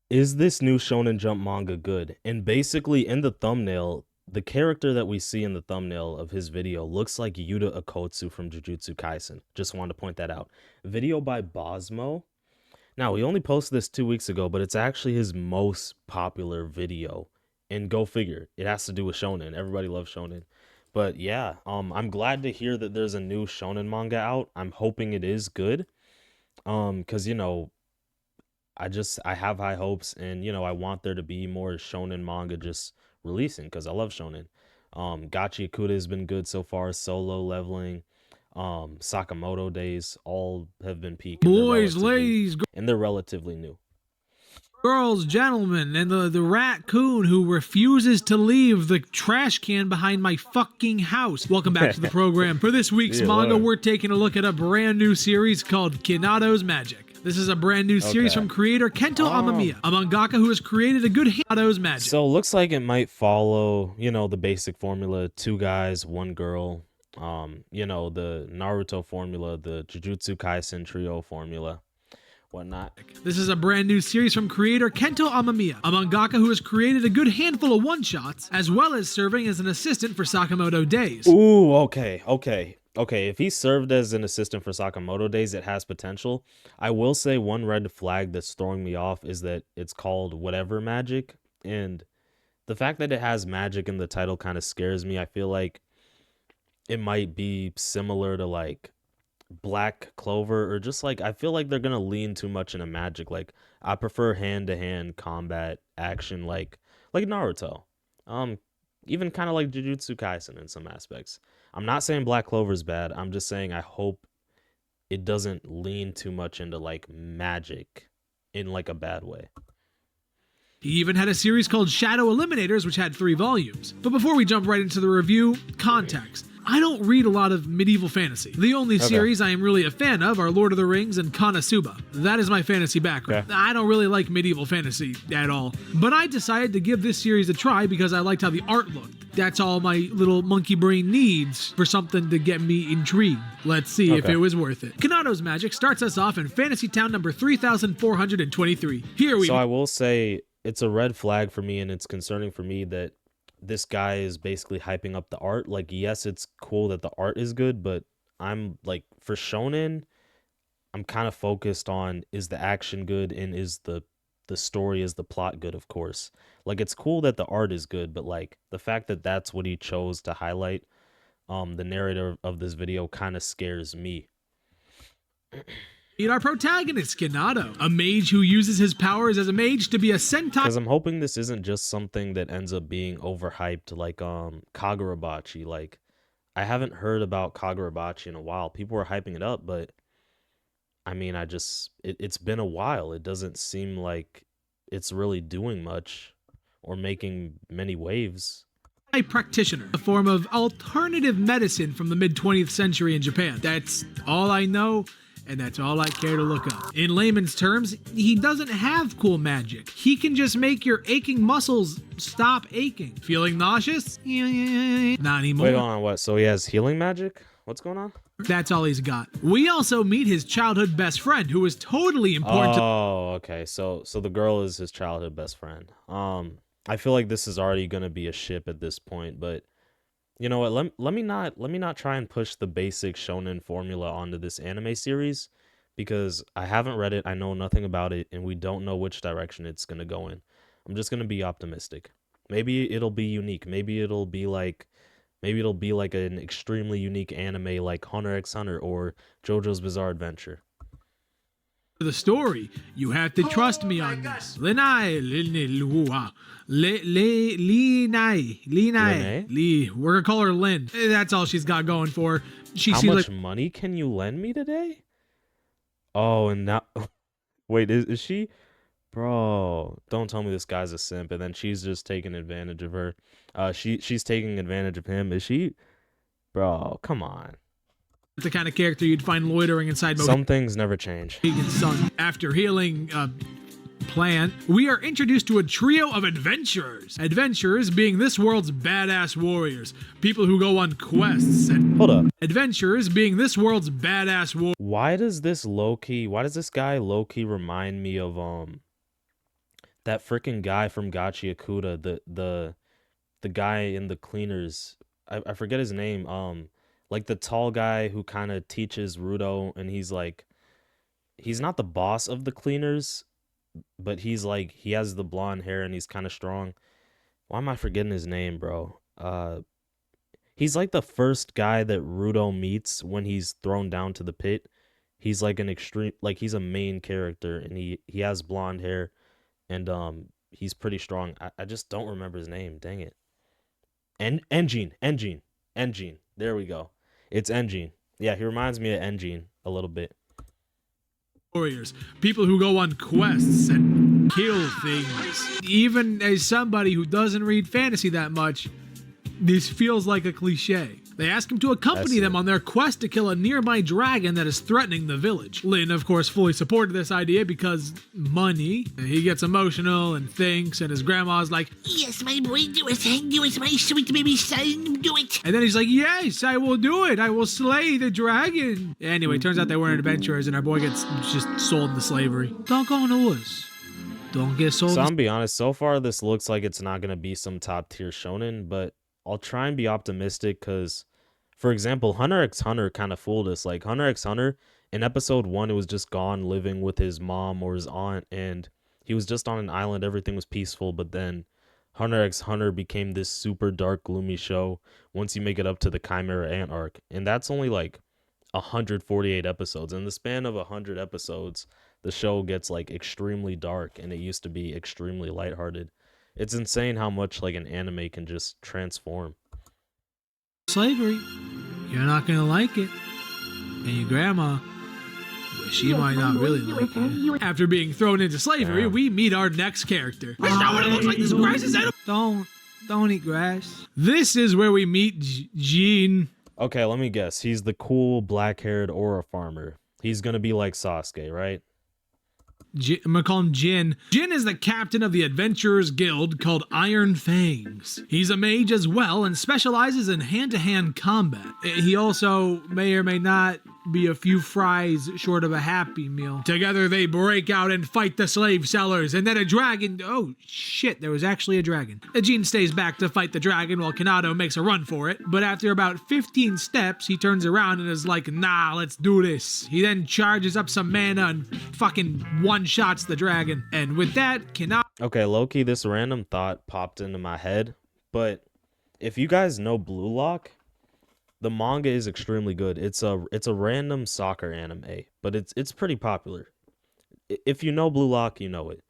Is this new Shonen Jump manga good? And basically, in the thumbnail, the character that we see in the thumbnail of his video looks like Yuta Okotsu from Jujutsu Kaisen. Just wanted to point that out. Video by Bosmo. Now, he only posted this 2 weeks ago, but it's actually his most popular video. And go figure, it has to do with Shonen. Everybody loves Shonen. But yeah, I'm glad to hear that there's a new Shonen manga out. I'm hoping it is good. Because I have high hopes, and I want there to be more shonen manga just releasing because I love shonen. Gachi Akuda has been good so far. Solo Leveling, Sakamoto Days, all have been peaking. Boys, ladies, and they're relatively new. girls, gentlemen, and the raccoon who refuses to leave the trash can behind my fucking house. Welcome back to the program. For this week's manga, we're taking a look at a brand new series called Kinado's Magic. This is a brand new series from creator Kento Amamiya, a mangaka who has created a good Kinado's Magic. So it looks like it might follow, the basic formula: 2 guys, 1 girl. The Naruto formula, the Jujutsu Kaisen trio formula, whatnot. This is a brand new series from creator Kento Amamiya, a mangaka who has created a good handful of one-shots, as well as serving as an assistant for Sakamoto Days. Ooh, okay. If he served as an assistant for Sakamoto Days, it has potential. I will say one red flag that's throwing me off is that it's called Whatever Magic, and the fact that it has magic in the title kind of scares me. I feel like it might be similar to like Black Clover, or just like I feel like they're gonna lean too much into magic. Like I prefer hand-to-hand combat action, like Naruto. Even kind of like Jujutsu Kaisen in some aspects. I'm not saying Black Clover is bad. I'm just saying I hope it doesn't lean too much into like magic in like a bad way. He even had a series called Shadow Eliminators, which had 3 volumes. But before we jump right into the review, context. I don't read a lot of medieval fantasy. The only series I am really a fan of are Lord of the Rings and Konosuba. That is my fantasy background. I don't really like medieval fantasy at all. But I decided to give this series a try because I liked how the art looked. That's all my little monkey brain needs for something to get me intrigued. Let's see if it was worth it. Kinado's Magic starts us off in Fantasy Town number 3423. Here we So I will say it's a red flag for me, and it's concerning for me that this guy is basically hyping up the art. Like, yes, it's cool that the art is good, but I'm like, for shonen, I'm kind of focused on, is the action good, and is the story, is the plot good, of course. Like, it's cool that the art is good, but like the fact that that's what he chose to highlight, the narrator of this video kind of scares me. Meet our protagonist, Kinado, a mage who uses his powers as a mage to be a sentai. Because I'm hoping this isn't just something that ends up being overhyped, like Kagurabachi. Like, I haven't heard about Kagurabachi in a while. People were hyping it up, but I mean, it's been a while. It doesn't seem like it's really doing much or making many waves. A practitioner, a form of alternative medicine from the mid-20th century in Japan. That's all I know, and that's all I care to look up. In layman's terms, he doesn't have cool magic. He can just make your aching muscles stop aching. Feeling nauseous? Not anymore. Wait, hold on, what? So he has healing magic? What's going on? That's all he's got. We also meet his childhood best friend, who is totally important. Oh, okay. So the girl is his childhood best friend. I feel like this is already gonna be a ship at this point, but you know what? Let me not try and push the basic shonen formula onto this anime series, because I haven't read it, I know nothing about it, and we don't know which direction it's gonna go in. I'm just gonna be optimistic. Maybe it'll be unique. Maybe it'll be like an extremely unique anime like Hunter x Hunter or JoJo's Bizarre Adventure. The story, you have to trust me on this. We're gonna call her Lynn. That's all she's got going for her. How much money can you lend me today? Oh, and now, wait, is she? Bro, don't tell me this guy's a simp and then she's just taking advantage of her. She's taking advantage of him. Is she? Bro, come on. The kind of character you'd find loitering inside Some things never change. Son. After healing plant, we are introduced to a trio of adventurers. Adventurers being this world's badass warriors. People who go on quests. And hold up. Adventurers being this world's badass warriors. Why does this guy low-key remind me of that freaking guy from Gachi Akuda, the guy in the cleaners. I forget his name. Like the tall guy who kind of teaches Rudo, and he's like, he's not the boss of the cleaners, but he's like, he has the blonde hair and he's kind of strong. Why am I forgetting his name, bro? He's like the first guy that Rudo meets when he's thrown down to the pit. He's like an extreme, like he's a main character, and he has blonde hair, and he's pretty strong. I just don't remember his name. Dang it. Engine. There we go. It's Engine. Yeah, he reminds me of Engine a little bit. Warriors, people who go on quests and kill things. Even as somebody who doesn't read fantasy that much, this feels like a cliche. They ask him to accompany them on their quest to kill a nearby dragon that is threatening the village. Lin, of course, fully supported this idea because money. He gets emotional and thinks, and his grandma's like, "Yes, my boy, do it, my sweet baby son, do it." And then he's like, "Yes, I will do it. I will slay the dragon." Anyway, turns out they weren't adventurers, and our boy gets just sold into slavery. Don't go in the woods. Don't get sold. So I'm gonna be honest, so far this looks like it's not gonna be some top tier shonen, but I'll try and be optimistic because, for example, Hunter x Hunter kind of fooled us. Like Hunter x Hunter, in episode 1, it was just Gon living with his mom or his aunt, and he was just on an island. Everything was peaceful, but then Hunter x Hunter became this super dark, gloomy show once you make it up to the Chimera Ant arc, and that's only like 148 episodes. In the span of 100 episodes, the show gets like extremely dark, and it used to be extremely lighthearted. It's insane how much like an anime can just transform. Slavery. You're not gonna like it. And your grandma, she might not really like it. After being thrown into slavery, we meet our next character. Is that what it looks like? This grass is edible. Don't eat grass. This is where we meet Jean. Okay, let me guess. He's the cool black-haired aura farmer. He's gonna be like Sasuke, right? I'm gonna call him Jin. Jin is the captain of the Adventurers Guild called Iron Fangs. He's a mage as well and specializes in hand-to-hand combat. He also may or may not be a few fries short of a Happy Meal. Together they break out and fight the slave sellers, and then a dragon— oh shit, there was actually a dragon. Jin stays back to fight the dragon while Kanado makes a run for it, but after about 15 steps, he turns around and is like, nah, let's do this. He then charges up some mana and fucking one-shots the dragon. And with that, Kanado— Okay, Loki, this random thought popped into my head, but if you guys know Blue Lock, the manga is extremely good. It's a random soccer anime, but it's pretty popular. If you know Blue Lock, you know it.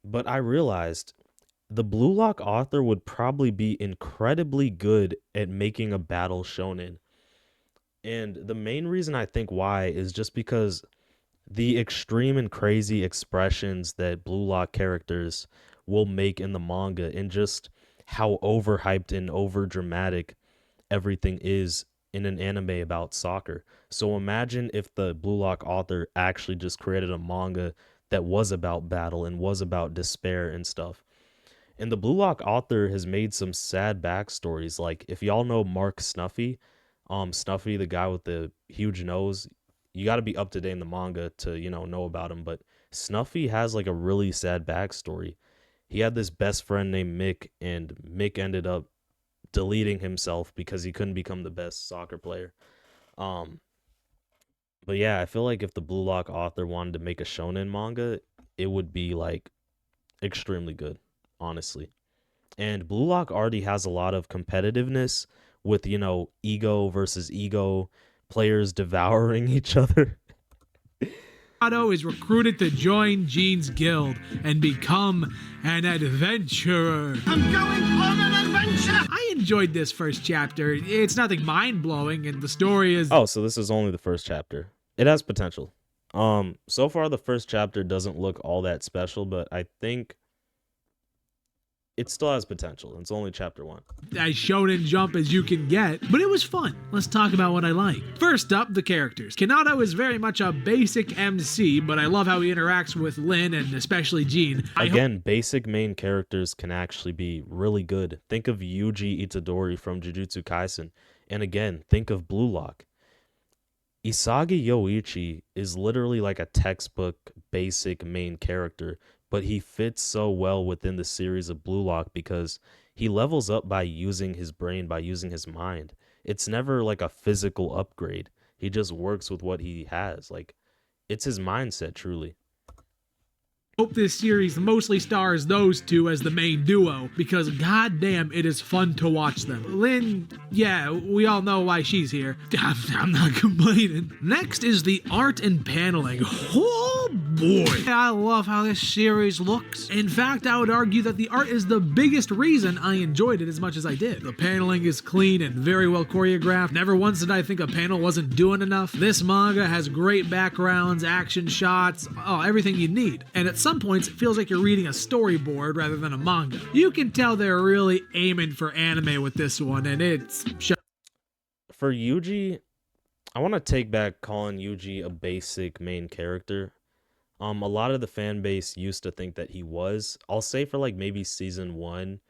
But I realized the Blue Lock author would probably be incredibly good at making a battle shonen. And the main reason I think why is just because the extreme and crazy expressions that Blue Lock characters will make in the manga, and just how overhyped and overdramatic everything is in an anime about soccer. So imagine if the Blue Lock author actually just created a manga that was about battle and was about despair and stuff. And the Blue Lock author has made some sad backstories. Like, if y'all know Mark Snuffy, Snuffy, the guy with the huge nose, you got to be up to date in the manga to, know about him. But Snuffy has like a really sad backstory. He had this best friend named Mick, and Mick ended up deleting himself because he couldn't become the best soccer player. But yeah, I feel like if the Blue Lock author wanted to make a shonen manga, it would be like extremely good, honestly. And Blue Lock already has a lot of competitiveness with, ego versus ego, players devouring each other. Kanado is recruited to join Jean's guild and become an adventurer. I'm going on an adventure. I enjoyed this first chapter. It's nothing mind-blowing, and the story is— oh, so this is only the first chapter. It has potential. So far the first chapter doesn't look all that special, but I think it still has potential. It's only chapter 1. as Shonen Jump as you can get, but it was fun. Let's talk about what I like. First up, the characters. Kanado is very much a basic MC, but I love how he interacts with Lin and especially Jean. Again, basic main characters can actually be really good. Think of Yuji Itadori from Jujutsu Kaisen. And again, think of Blue Lock. Isagi Yoichi is literally like a textbook basic main character, but he fits so well within the series of Blue Lock because he levels up by using his brain, by using his mind. It's never like a physical upgrade. He just works with what he has. Like, it's his mindset, truly. Hope this series mostly stars those two as the main duo, because goddamn, it is fun to watch them. Lynn, yeah, we all know why she's here. I'm not complaining. Next is the art and paneling. Oh boy, I love how this series looks. In fact, I would argue that the art is the biggest reason I enjoyed it as much as I did. The paneling is clean and very well choreographed. Never once did I think a panel wasn't doing enough. This manga has great backgrounds, action shots, everything you need. And at some points, it feels like you're reading a storyboard rather than a manga. You can tell they're really aiming for anime with this one, and it's... For Yuji, I want to take back calling Yuji a basic main character. A lot of the fan base used to think that he was. I'll say for like maybe season 1,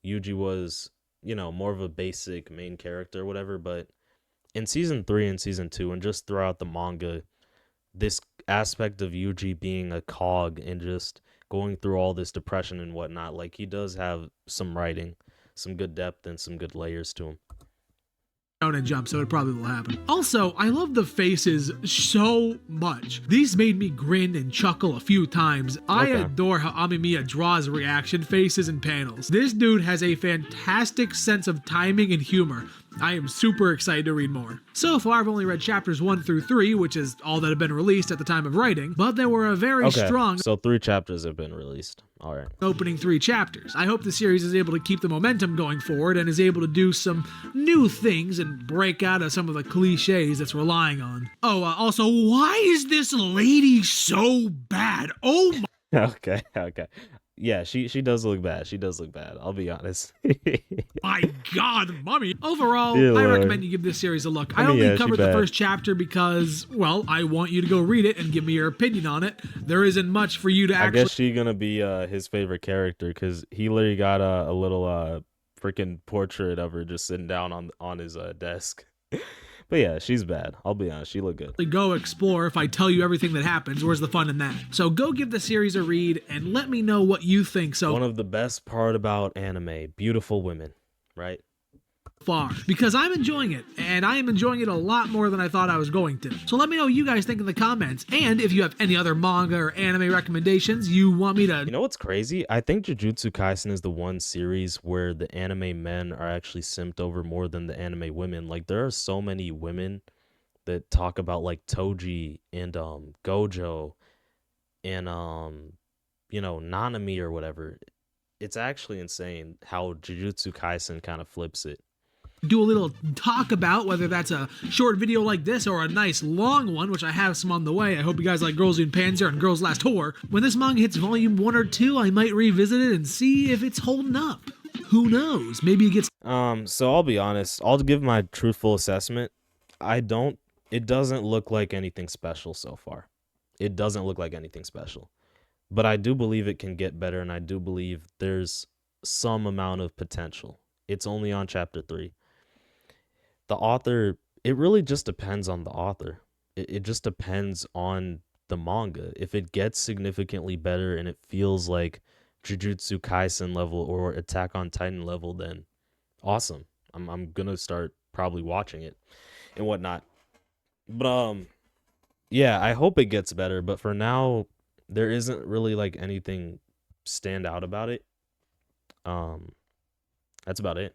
Yuji was, more of a basic main character or whatever, but in season 3 and season 2 and just throughout the manga, this aspect of Yuji being a cog and just going through all this depression and whatnot, like he does have some writing, some good depth and some good layers to him. Shonen Jump, so it probably will happen. Also, I love the faces so much. These made me grin and chuckle a few times. I adore how Amemiya draws reaction faces and panels. This dude has a fantastic sense of timing and humor. I am super excited to read more. So far, I've only read chapters 1 through 3, which is all that have been released at the time of writing, but there were a very strong... So 3 chapters have been released. All right. Opening 3 chapters. I hope the series is able to keep the momentum going forward and is able to do some new things and break out of some of the cliches it's relying on. Also, why is this lady so bad? Oh my... Okay. Yeah, she does look bad. She does look bad. I'll be honest. My God, mommy. Overall, Dear I Lord. recommend you give this series a look. I only covered the first chapter because, well, I want you to go read it and give me your opinion on it. There isn't much for you to actually... I guess she's gonna be his favorite character because he literally got a little freaking portrait of her just sitting down on his desk. But yeah, she's bad. I'll be honest. She looked good. Go explore if I tell you everything that happens. Where's the fun in that? So go give the series a read and let me know what you think so One of the best part about anime, beautiful women, right? far, because I'm enjoying it, and I am enjoying it a lot more than I thought I was going to. So let me know what you guys think in the comments, and if you have any other manga or anime recommendations you want me to... You know what's crazy? I think Jujutsu Kaisen is the one series where the anime men are actually simped over more than the anime women. Like, there are so many women that talk about, like, Toji and Gojo and Nanami or whatever. It's actually insane how Jujutsu Kaisen kind of flips it. Do a little talk about whether that's a short video like this or a nice long one, which I have some on the way. I hope you guys like Girls Doing Panzer and Girls Last Whore. When this manga hits volume 1 or 2, I might revisit it and see if it's holding up. Who knows? Maybe it gets... So I'll be honest. I'll give my truthful assessment. It doesn't look like anything special so far. It doesn't look like anything special. But I do believe it can get better, and I do believe there's some amount of potential. It's only on chapter 3. The author, it really just depends on the author. It just depends on the manga. If it gets significantly better and it feels like Jujutsu Kaisen level or Attack on Titan level, then awesome. I'm gonna start probably watching it and whatnot. But yeah, I hope it gets better. But for now, there isn't really like anything stand out about it. That's about it.